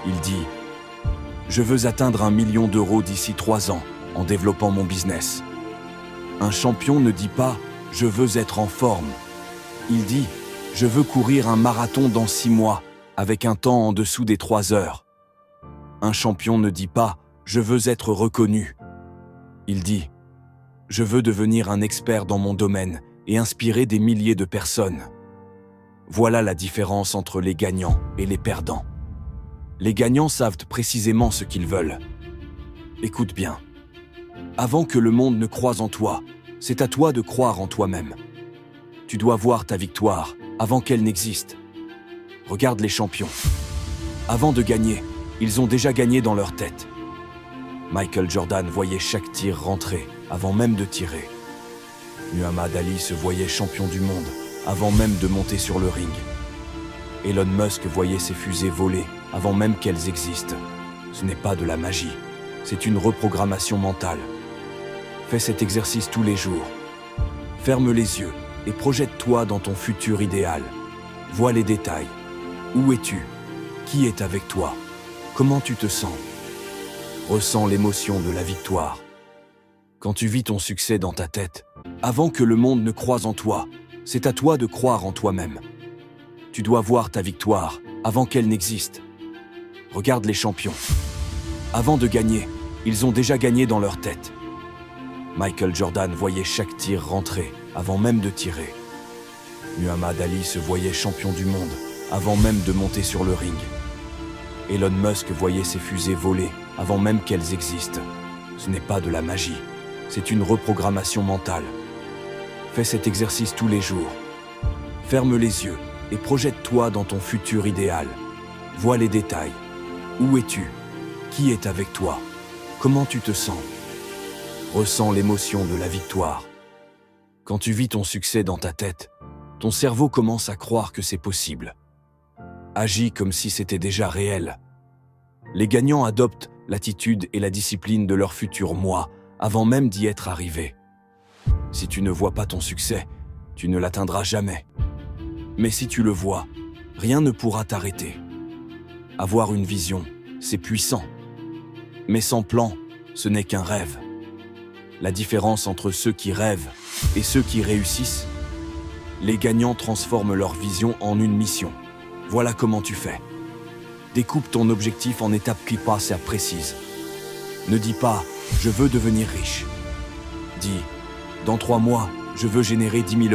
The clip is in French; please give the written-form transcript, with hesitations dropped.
Il dit « Je veux atteindre 1 million d'euros d'ici 3 ans en développant mon business ». Un champion ne dit pas « Je veux être en forme ». Il dit « Je veux courir un marathon dans 6 mois avec un temps en dessous des 3 heures ». Un champion ne dit pas « Je veux être reconnu ». Il dit « Je veux devenir un expert dans mon domaine et inspirer des milliers de personnes ». Voilà la différence entre les gagnants et les perdants. Les gagnants savent précisément ce qu'ils veulent. Écoute bien. Avant que le monde ne croie en toi, c'est à toi de croire en toi-même. Tu dois voir ta victoire avant qu'elle n'existe. Regarde les champions. Avant de gagner, ils ont déjà gagné dans leur tête. Michael Jordan voyait chaque tir rentrer avant même de tirer. Muhammad Ali se voyait champion du monde avant même de monter sur le ring. Elon Musk voyait ses fusées voler avant même qu'elles existent. Ce n'est pas de la magie, c'est une reprogrammation mentale. Fais cet exercice tous les jours. Ferme les yeux et projette-toi dans ton futur idéal. Vois les détails. Où es-tu? Qui est avec toi? Comment tu te sens? Ressens l'émotion de la victoire. Quand tu vis ton succès dans ta tête, avant que le monde ne croie en toi, c'est à toi de croire en toi-même. Tu dois voir ta victoire avant qu'elle n'existe. Regarde les champions. Avant de gagner, ils ont déjà gagné dans leur tête. Michael Jordan voyait chaque tir rentrer avant même de tirer. Muhammad Ali se voyait champion du monde avant même de monter sur le ring. Elon Musk voyait ses fusées voler avant même qu'elles existent. Ce n'est pas de la magie, c'est une reprogrammation mentale. Fais cet exercice tous les jours. Ferme les yeux et projette-toi dans ton futur idéal. Vois les détails. Où es-tu? Qui est avec toi? Comment tu te sens? Ressens l'émotion de la victoire. Quand tu vis ton succès dans ta tête, ton cerveau commence à croire que c'est possible. Agis comme si c'était déjà réel. Les gagnants adoptent l'attitude et la discipline de leur futur moi avant même d'y être arrivés. Si tu ne vois pas ton succès, tu ne l'atteindras jamais. Mais si tu le vois, rien ne pourra t'arrêter. Avoir une vision, c'est puissant. Mais sans plan, ce n'est qu'un rêve. La différence entre ceux qui rêvent et ceux qui réussissent, les gagnants transforment leur vision en une mission. Voilà comment tu fais. Découpe ton objectif en étapes qui passent à précises. Ne dis pas « je veux devenir riche ». Dis « dans 3 mois, je veux générer 10 000 euros ».